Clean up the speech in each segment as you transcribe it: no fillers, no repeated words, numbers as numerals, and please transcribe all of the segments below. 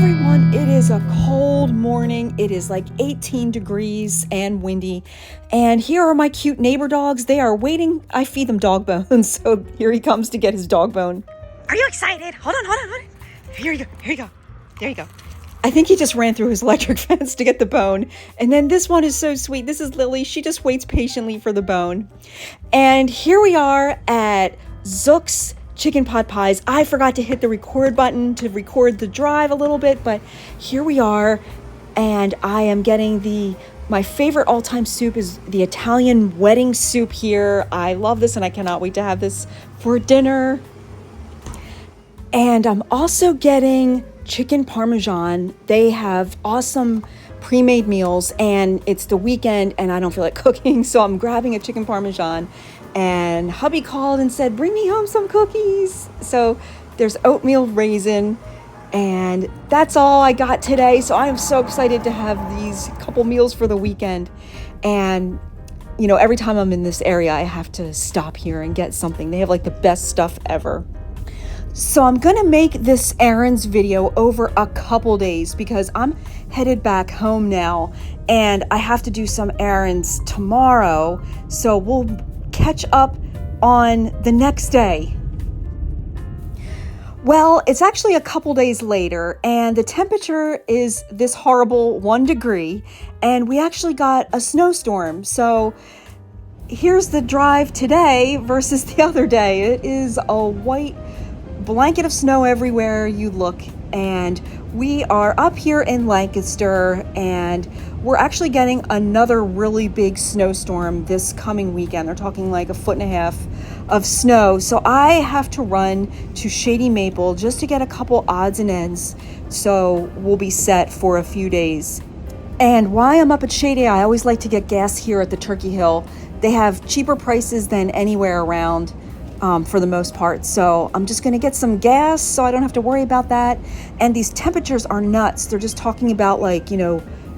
everyone, it is a cold morning. It is like 18 degrees and windy. And here are my cute neighbor dogs. They are waiting. I feed them dog bones. So here he comes to get his dog bone. Are you excited? Hold on. Here you go. There you go. I think he just ran through his electric fence to get the bone. And then this one is so sweet. This is Lily. She just waits patiently for the bone. And here we are at Zooks Chicken Pot Pies. I forgot to hit the record button to record the drive a little bit, but here we are. And I am getting my favorite all-time soup is the Italian wedding soup here. I love this and I cannot wait to have this for dinner. And I'm also getting chicken parmesan. They have awesome pre-made meals and it's the weekend and I don't feel like cooking, so I'm grabbing a chicken parmesan. And hubby called and said, bring me home some cookies. So there's oatmeal raisin and that's all I got today. So I am so excited to have these couple meals for the weekend. And you know, every time I'm in this area, I have to stop here and get something. They have like the best stuff ever. So I'm gonna make this errands video over a couple days because I'm headed back home now and I have to do some errands tomorrow. So we'll catch up on the next day. Well, it's actually a couple days later and the temperature is this horrible 1 degree and we actually got a snowstorm. So here's the drive today versus the other day. It is a white blanket of snow everywhere you look, and we are up here in Lancaster and we're actually getting another really big snowstorm this coming weekend. They're talking like 1.5 feet of snow, so I have to run to Shady Maple just to get a couple odds and ends, so we'll be set for a few days. And while I'm up at Shady, I always like to get gas here at the Turkey Hill. They have cheaper prices than anywhere around for the most part. So I'm just going to get some gas so I don't have to worry about that. And these temperatures are nuts. They're just talking about like,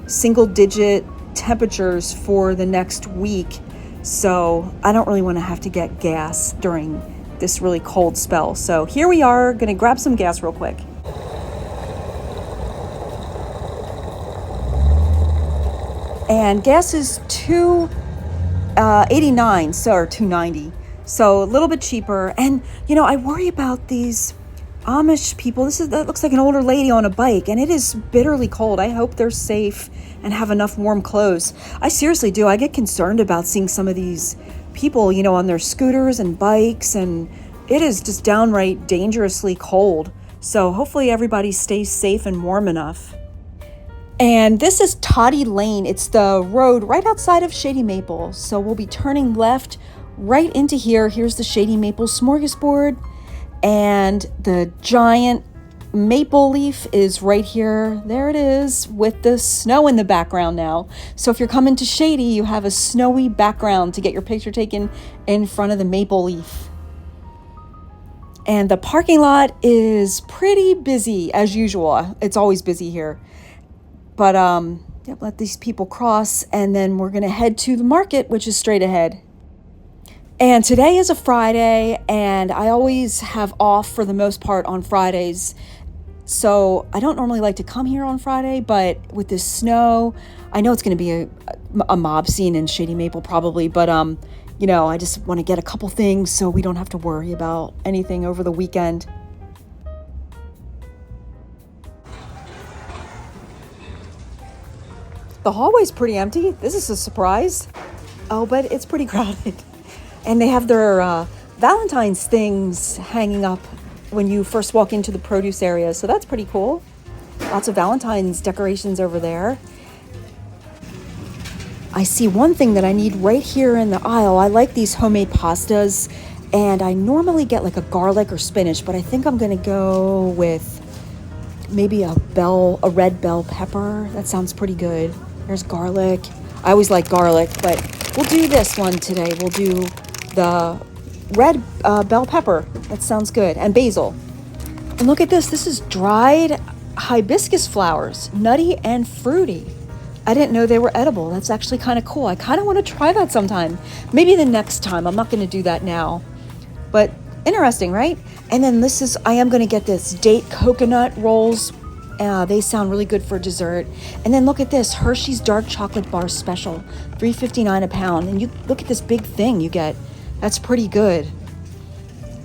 single digit temperatures for the next week. So I don't really want to have to get gas during this really cold spell. So here we are, going to grab some gas real quick. And gas is $2.89, so or $2.90. So a little bit cheaper. And, I worry about these Amish people. That looks like an older lady on a bike and it is bitterly cold. I hope they're safe and have enough warm clothes. I seriously do. I get concerned about seeing some of these people, on their scooters and bikes, and it is just downright dangerously cold. So hopefully everybody stays safe and warm enough. And this is Toddy Lane. It's the road right outside of Shady Maple. So we'll be turning left right into here. Here's the Shady Maple smorgasbord and the giant maple leaf is right here. There it is with the snow in the background now. So if you're coming to Shady, you have a snowy background to get your picture taken in front of the maple leaf. And the parking lot is pretty busy as usual. It's always busy here. But let these people cross and then we're going to head to the market, which is straight ahead. And today is a Friday, and I always have off for the most part on Fridays. So I don't normally like to come here on Friday, but with this snow, I know it's going to be a mob scene in Shady Maple probably, but I just want to get a couple things so we don't have to worry about anything over the weekend. The hallway's pretty empty. This is a surprise. Oh, but it's pretty crowded. And they have their Valentine's things hanging up when you first walk into the produce area. So that's pretty cool. Lots of Valentine's decorations over there. I see one thing that I need right here in the aisle. I like these homemade pastas. And I normally get like a garlic or spinach, but I think I'm going to go with maybe a red bell pepper. That sounds pretty good. There's garlic. I always like garlic, but we'll do this one today. We'll do the red bell pepper. That sounds good. And basil. And look at this. This is dried hibiscus flowers. Nutty and fruity. I didn't know they were edible. That's actually kind of cool. I kind of want to try that sometime. Maybe the next time. I'm not going to do that now. But interesting, right? And then I am going to get this date coconut rolls They sound really good for dessert. And then look at this, Hershey's dark chocolate bar special, $3.59 a pound. And you look at this big thing you get. That's pretty good.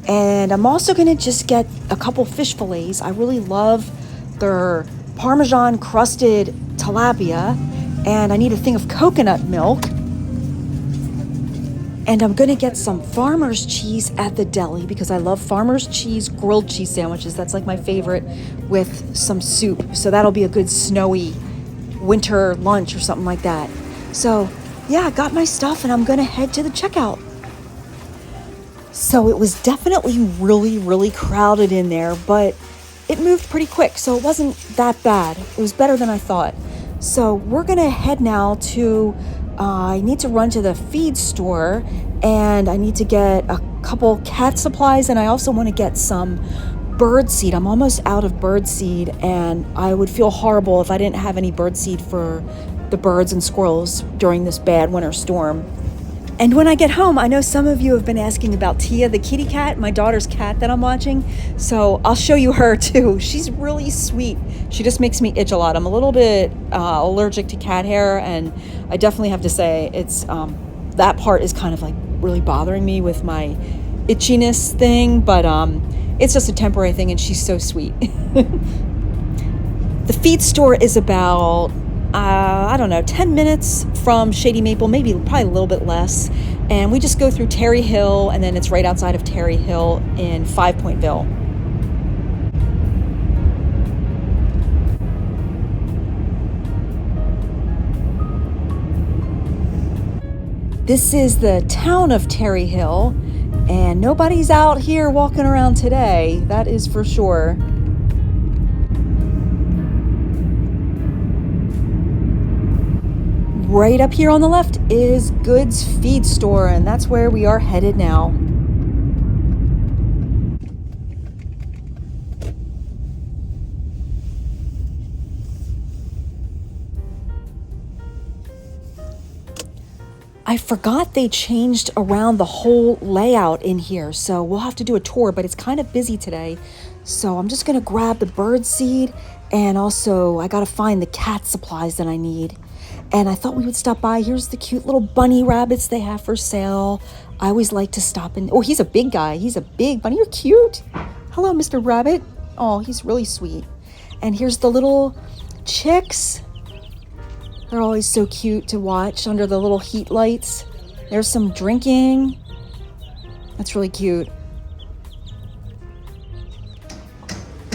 And I'm also gonna just get a couple fish fillets. I really love their Parmesan crusted tilapia. And I need a thing of coconut milk. And I'm gonna get some farmer's cheese at the deli because I love farmer's cheese grilled cheese sandwiches. That's like my favorite, with some soup. So that'll be a good snowy winter lunch or something like that. So yeah, I got my stuff and I'm gonna head to the checkout. So it was definitely really, really crowded in there, but it moved pretty quick. So it wasn't that bad. It was better than I thought. So we're gonna head now to, I need to run to the feed store and I need to get a couple cat supplies, and I also want to get some bird seed. I'm almost out of bird seed and I would feel horrible if I didn't have any bird seed for the birds and squirrels during this bad winter storm. And when I get home, I know some of you have been asking about Tia, the kitty cat, my daughter's cat that I'm watching. So I'll show you her too. She's really sweet. She just makes me itch a lot. I'm a little bit allergic to cat hair, and I definitely have to say it's that part is kind of like really bothering me with my itchiness thing, but it's just a temporary thing, and she's so sweet. The feed store is about 10 minutes from Shady Maple, probably a little bit less. And we just go through Terry Hill, and then it's right outside of Terry Hill in 5 Pointville. This is the town of Terry Hill, and nobody's out here walking around today, that is for sure. Right up here on the left is Good's Feed Store, and that's where we are headed now. I forgot they changed around the whole layout in here, so we'll have to do a tour, but it's kind of busy today. So I'm just gonna grab the bird seed, and also I gotta find the cat supplies that I need. And I thought we would stop by. Here's the cute little bunny rabbits they have for sale. I always like to stop in. Oh, he's a big guy. He's a big bunny. You're cute. Hello, Mr. Rabbit. Oh, he's really sweet. And here's the little chicks. They're always so cute to watch under the little heat lights. There's some drinking. That's really cute.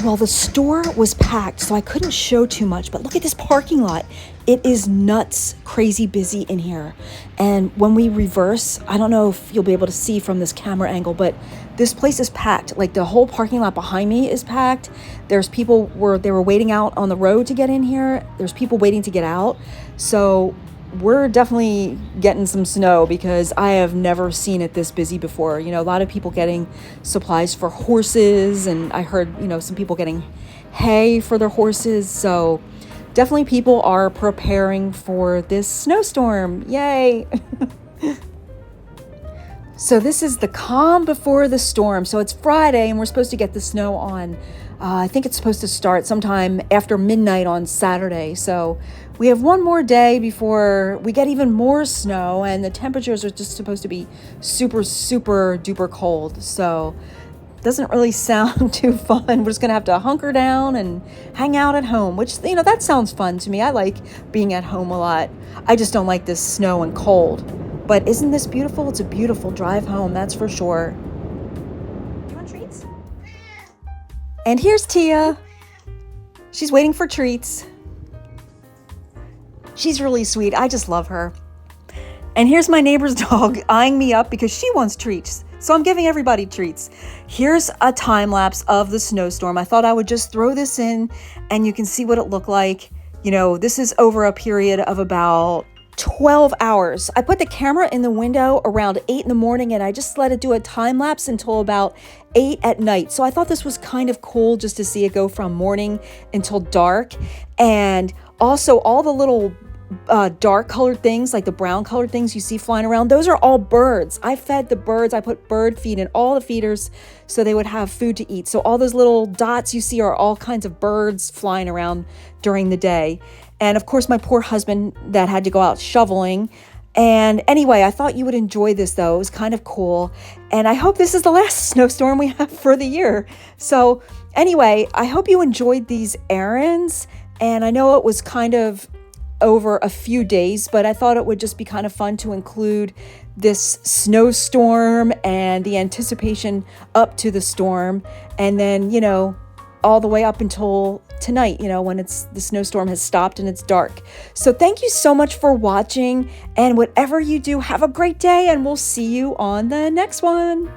Well, the store was packed, so I couldn't show too much, but look at this parking lot. It is nuts, crazy busy in here. And when we reverse, I don't know if you'll be able to see from this camera angle, but this place is packed. Like the whole parking lot behind me is packed. There's people they were waiting out on the road to get in here. There's people waiting to get out. So we're definitely getting some snow because I have never seen it this busy before. You know, a lot of people getting supplies for horses, and I heard, some people getting hay for their horses. So definitely people are preparing for this snowstorm. Yay! So this is the calm before the storm. So it's Friday and we're supposed to get the snow on. I think it's supposed to start sometime after midnight on Saturday. So we have one more day before we get even more snow, and the temperatures are just supposed to be super, super duper cold. So it doesn't really sound too fun. We're just gonna have to hunker down and hang out at home, which, that sounds fun to me. I like being at home a lot. I just don't like this snow and cold. But isn't this beautiful? It's a beautiful drive home, that's for sure. You want treats? And here's Tia. She's waiting for treats. She's really sweet. I just love her. And here's my neighbor's dog eyeing me up because she wants treats. So I'm giving everybody treats. Here's a time lapse of the snowstorm. I thought I would just throw this in and you can see what it looked like. This is over a period of about 12 hours. I put the camera in the window around 8 in the morning and I just let it do a time lapse until about 8 at night. So I thought this was kind of cool just to see it go from morning until dark. And also all the little dark colored things, like the brown colored things you see flying around, those are all birds. I fed the birds. I put bird feed in all the feeders so they would have food to eat. So all those little dots you see are all kinds of birds flying around during the day. And of course, my poor husband that had to go out shoveling. And anyway, I thought you would enjoy this, though. It was kind of cool. And I hope this is the last snowstorm we have for the year. So anyway, I hope you enjoyed these errands. And I know it was kind of over a few days, but I thought it would just be kind of fun to include this snowstorm and the anticipation up to the storm. And then, all the way up until tonight, when the snowstorm has stopped and it's dark. So thank you so much for watching, and whatever you do, have a great day, and we'll see you on the next one.